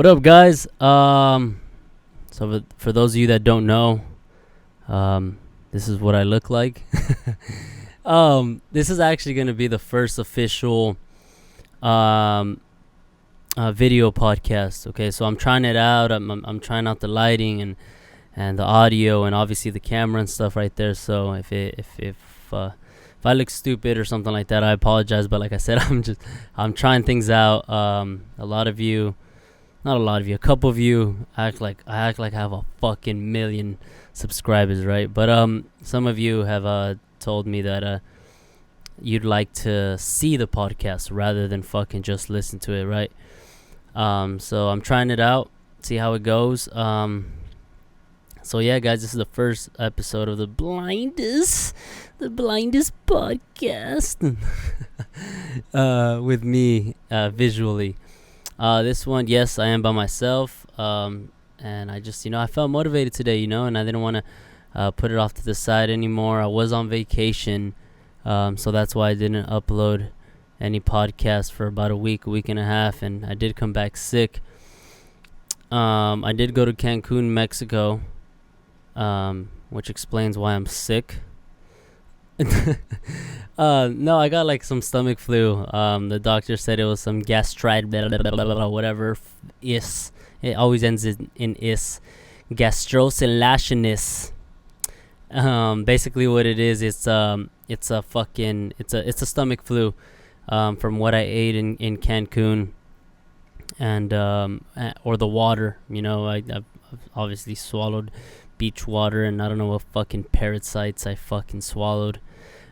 up, guys? So for those of you that don't know, this is what I look like. This is actually going to be the first official video podcast. Okay, so I'm trying it out. I'm trying out the lighting and the audio and obviously the camera and stuff right there. So if I look stupid or something like that, I apologize. But like I said, I'm trying things out. A couple of you act like I have a fucking million subscribers, right? But some of you have told me that you'd like to see the podcast rather than fucking just listen to it, right? So I'm trying it out, see how it goes. So yeah, guys, this is the first episode of the blindest podcast with me visually. This one, yes, I am by myself, and I just, I felt motivated today, and I didn't want to put it off to the side anymore. I was on vacation, so that's why I didn't upload any podcasts for about a week and a half, and I did come back sick. I did go to Cancun, Mexico, which explains why I'm sick. No, I got like some stomach flu. The doctor said it was some gastritis, whatever. Is it always ends in is, gastrocelationis. Basically what it is, it's a stomach flu. From what I ate in Cancun, and or the water. I've obviously swallowed beach water, and I don't know what fucking parasites I fucking swallowed.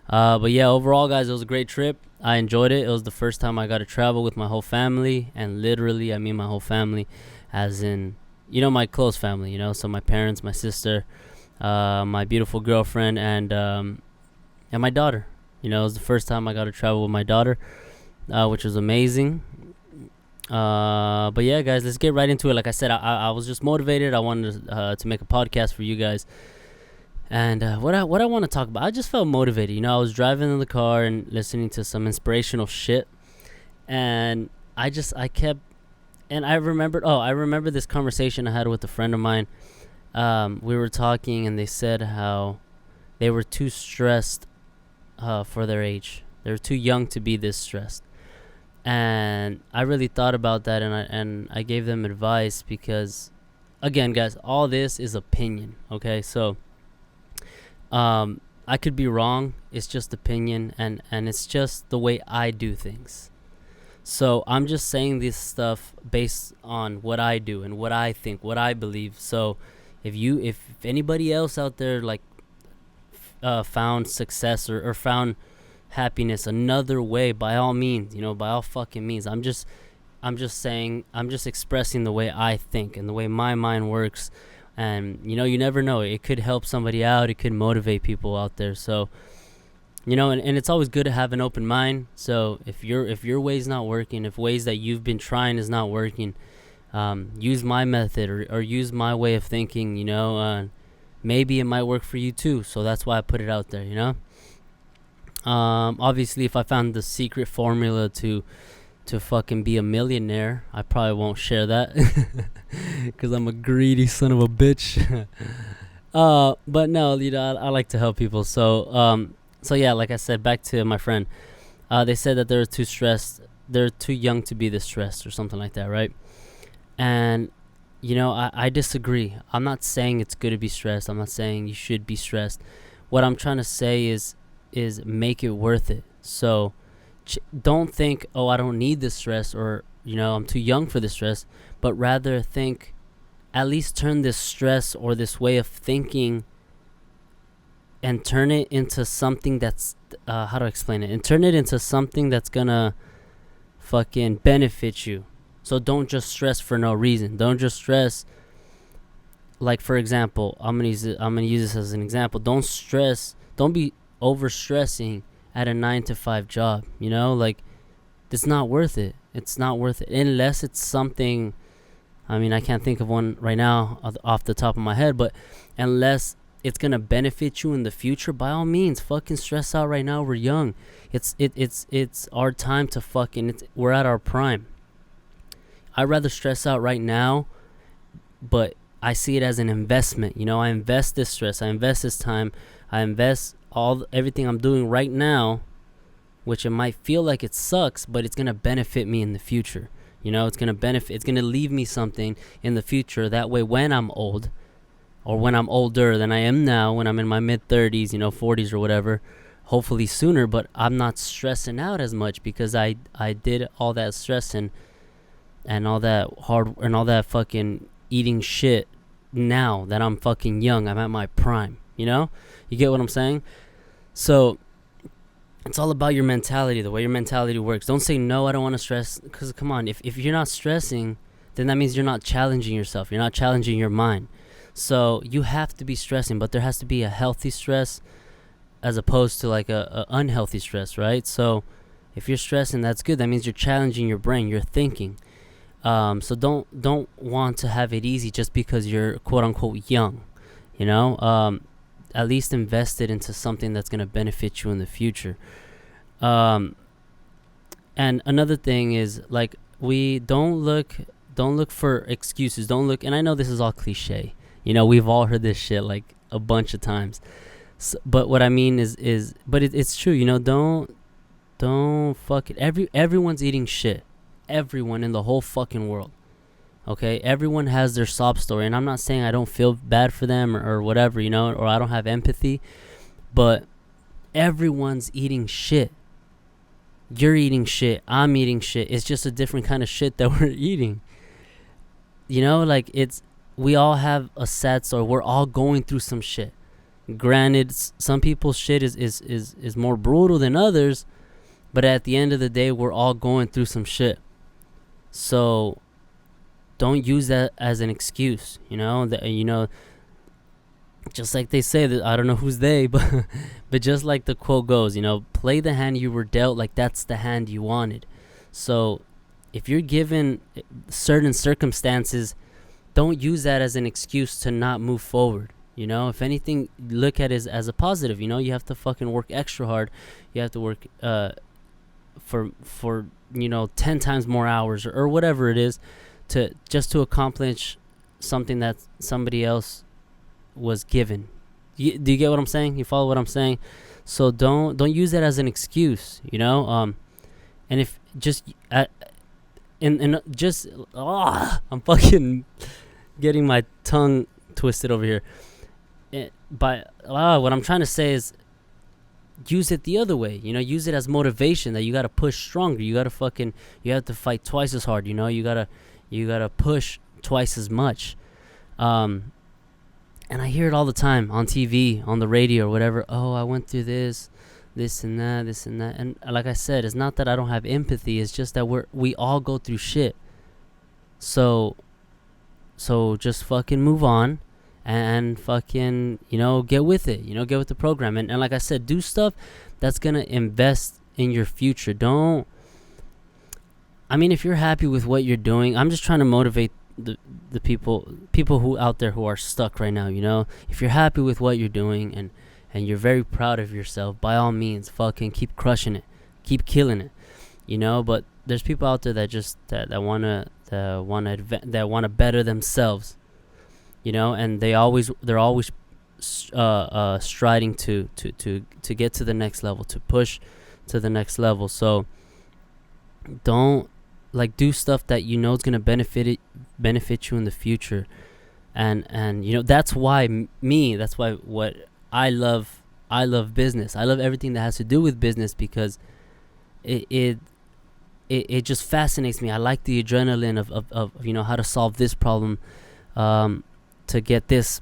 But yeah, overall, guys, it was a great trip. I enjoyed it. It was the first time I got to travel with my whole family, and literally, I mean my whole family, as in, my close family, so my parents, my sister, my beautiful girlfriend, and my daughter. It was the first time I got to travel with my daughter, which was amazing. But yeah, guys, let's get right into it. Like I said, I was just motivated. I wanted to make a podcast for you guys. And what I want to talk about, I just felt motivated. I was driving in the car and listening to some inspirational shit, and I remember this conversation I had with a friend of mine. We were talking, and they said how they were too stressed for their age. They were too young to be this stressed. And I really thought about that, and I gave them advice because, again, guys, all this is opinion, okay? So I could be wrong. It's just opinion, and it's just the way I do things. So I'm just saying this stuff based on what I do and what I think, what I believe. So if anybody else out there like found success or found happiness another way, by all means, by all fucking means. I'm just expressing the way I think and the way my mind works. And you never know, it could help somebody out, it could motivate people out there. So and it's always good to have an open mind. So if your way's not working, if ways that you've been trying is not working, use my method or use my way of thinking. Maybe it might work for you too. So that's why I put it out there. Obviously, if I found the secret formula to fucking be a millionaire, I probably won't share that because I'm a greedy son of a bitch. But no, I like to help people. So yeah, like I said, back to my friend. They said that they're too stressed. They're too young to be this stressed or something like that, right? And I disagree. I'm not saying it's good to be stressed. I'm not saying you should be stressed. What I'm trying to say is make it worth it. So don't think, oh, I don't need this stress, or I'm too young for this stress, but rather think, at least turn this stress or this way of thinking and turn it into something that's how to explain it, and turn it into something that's gonna fucking benefit you. So don't just stress for no reason. Don't just stress. Like, for example, I'm gonna use this as an example. Don't be over stressing at a 9-to-5 job. Like, it's not worth it. It's not worth it unless it's something. I mean, I can't think of one right now off the top of my head, but unless it's gonna benefit you in the future, by all means, fucking stress out right now. We're young. It's our time to fucking. We're at our prime. I'd rather stress out right now, but I see it as an investment. I invest this stress, I invest this time, I invest everything I'm doing right now, which it might feel like it sucks, but it's gonna benefit me in the future. It's gonna leave me something in the future. That way, when I'm old, or when I'm older than I am now, when I'm in my mid-30s, 40s or whatever, hopefully sooner, but I'm not stressing out as much because I did all that stressing and all that hard and all that fucking eating shit now that I'm fucking young. I'm at my prime, You get what I'm saying? So it's all about your mentality, the way your mentality works. Don't say, no, I don't want to stress, because come on, if you're not stressing, then that means you're not challenging yourself. You're not challenging your mind. So you have to be stressing, but there has to be a healthy stress as opposed to like a unhealthy stress, right? So if you're stressing, that's good. That means you're challenging your brain, you're thinking. So don't want to have it easy just because you're quote unquote young, at least invest it into something that's going to benefit you in the future. And another thing is, like, we don't look for excuses. And I know this is all cliche. We've all heard this shit like a bunch of times. So, but what I mean is it's true. Don't fuck it. Everyone's eating shit. Everyone in the whole fucking world. Okay, everyone has their sob story, and I'm not saying I don't feel bad for them or whatever, or I don't have empathy, but everyone's eating shit. You're eating shit. I'm eating shit. It's just a different kind of shit that we're eating. Like we all have a sad story. We're all going through some shit. Granted, some people's shit is more brutal than others, but at the end of the day, we're all going through some shit. So don't use that as an excuse, just like they say, that I don't know who's they, but just like the quote goes, play the hand you were dealt like that's the hand you wanted. So if you're given certain circumstances, don't use that as an excuse to not move forward. If anything, look at it as a positive. You have to fucking work extra hard. You have to work for 10 times more hours or whatever it is to accomplish something that somebody else was given. Do you get what I'm saying? You follow what I'm saying? So don't use that as an excuse, and if just I'm fucking getting my tongue twisted over here. What I'm trying to say is, use it the other way. Use it as motivation that you gotta push stronger. You have to fight twice as hard. You gotta push twice as much. And I hear it all the time on TV, on the radio, or whatever. Oh, I went through this and that. And like I said, it's not that I don't have empathy. It's just that we all go through shit. So just fucking move on and fucking, get with it. Get with the program. And like I said, do stuff that's going to invest in your future. If you're happy with what you're doing, I'm just trying to motivate the people who out there who are stuck right now, if you're happy with what you're doing and you're very proud of yourself, by all means, fucking keep crushing it, keep killing it, but there's people out there that just that want to better themselves, and they're always striding to get to the next level, to push to the next level. So don't do stuff that is going to benefit you in the future. And that's why what I love business. I love everything that has to do with business, because it just fascinates me. I like the adrenaline of how to solve this problem, to get this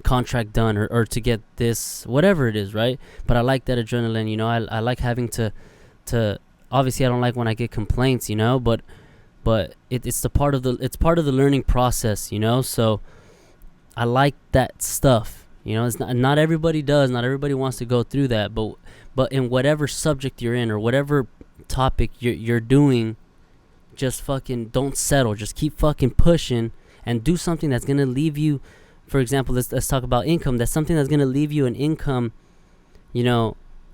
contract done, or to get this whatever it is, right? But I like that adrenaline. I like having to obviously I don't like when I get complaints, but it's part of the learning process, so I like that stuff. It's not everybody does, not everybody wants to go through that, but in whatever subject you're in or whatever topic you're doing, just fucking don't settle. Just keep fucking pushing and do something that's gonna leave you. For example, let's talk about income. That's something that's gonna leave you an income,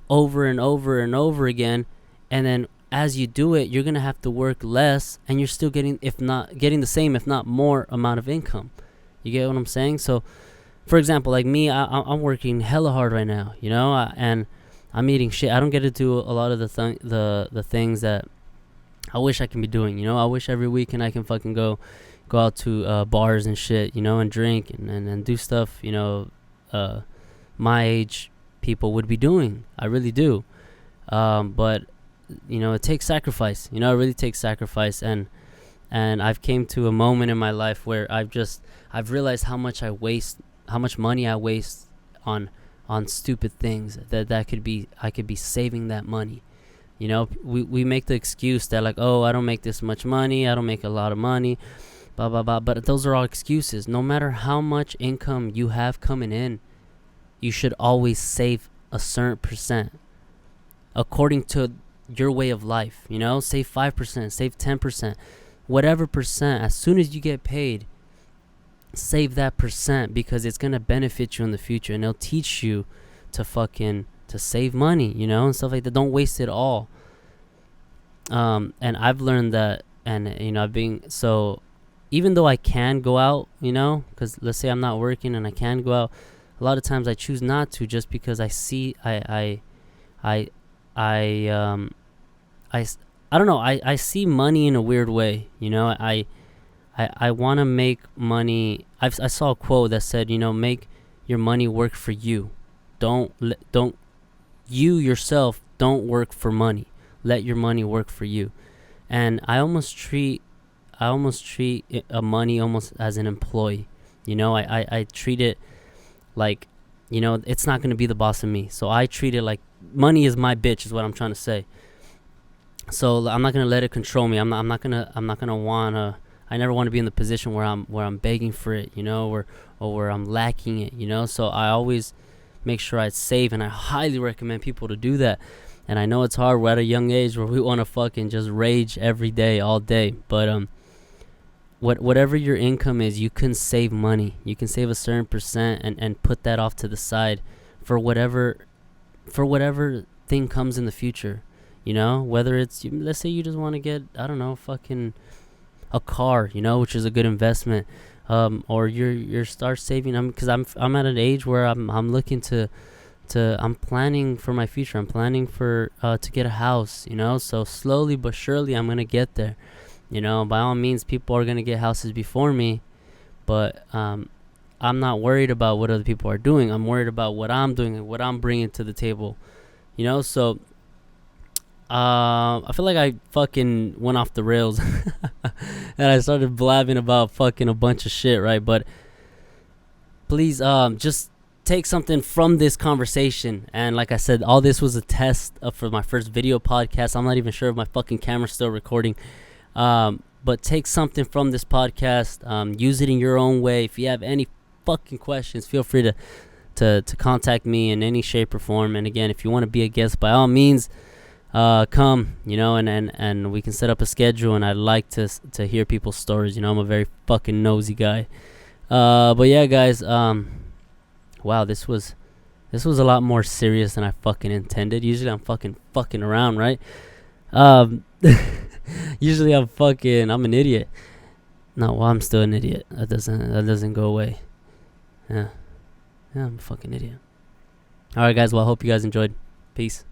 over and over and over again. And then as you do it, you're gonna have to work less, and you're still getting, if not getting the same, if not more amount of income. You get what I'm saying? So, for example, like me, I'm working hella hard right now, and I'm eating shit. I don't get to do a lot of the things that I wish I can be doing. I wish every weekend I can fucking go out to bars and shit, and drink and do stuff, my age people would be doing. I really do. But it takes sacrifice. It really takes sacrifice, and I've came to a moment in my life where I've realized how much money I waste on stupid things that I could be saving that money. We make the excuse that, like, oh, I don't make this much money, I don't make a lot of money, blah blah blah, but those are all excuses. No matter how much income you have coming in, you should always save a certain percent according to your way of life. Save 5%, save 10%, whatever percent. As soon as you get paid, save that percent, because it's gonna benefit you in the future, and it'll teach you to save money, and stuff like that. Don't waste it all. And I've learned that, and so even though I can go out, because let's say I'm not working and I can go out, a lot of times I choose not to, just because I see I don't know, I see money in a weird way. I want to make money. I saw a quote that said, make your money work for you. Don't you yourself don't work for money. Let your money work for you. And I almost treat money almost as an employee. I treat it like, it's not going to be the boss of me. So I treat it like money is my bitch, is what I'm trying to say. So I'm not going to let it control me. I'm not going to want to, I never want to be in the position where I'm begging for it, or where I'm lacking it, So I always make sure I save, and I highly recommend people to do that. And I know it's hard. We're at a young age where we want to fucking just rage every day, all day. But whatever your income is, you can save money. You can save a certain percent and put that off to the side for whatever thing comes in the future. Whether it's, let's say you just want to get, I don't know, fucking a car, which is a good investment. Or you're start saving. Because I'm at an age where I'm looking to I'm planning for my future. I'm planning for to get a house. So slowly but surely I'm gonna get there. By all means, people are gonna get houses before me, but I'm not worried about what other people are doing. I'm worried about what I'm doing and what I'm bringing to the table. So I feel like I fucking went off the rails and I started blabbing about fucking a bunch of shit, right? But please, just take something from this conversation. And like I said, all this was a test for my first video podcast. I'm not even sure if my fucking camera's still recording. But take something from this podcast. Use it in your own way. If you have any fucking questions, feel free to contact me in any shape or form. And again, if you want to be a guest, by all means, come, and we can set up a schedule. And I'd like to hear people's stories. I'm a very fucking nosy guy. But yeah, guys, wow, this was a lot more serious than I fucking intended. Usually I'm fucking around, right? Usually I'm an idiot. No, well, I'm still an idiot. That doesn't go away. Yeah, I'm a fucking idiot. All right, guys. Well, I hope you guys enjoyed. Peace.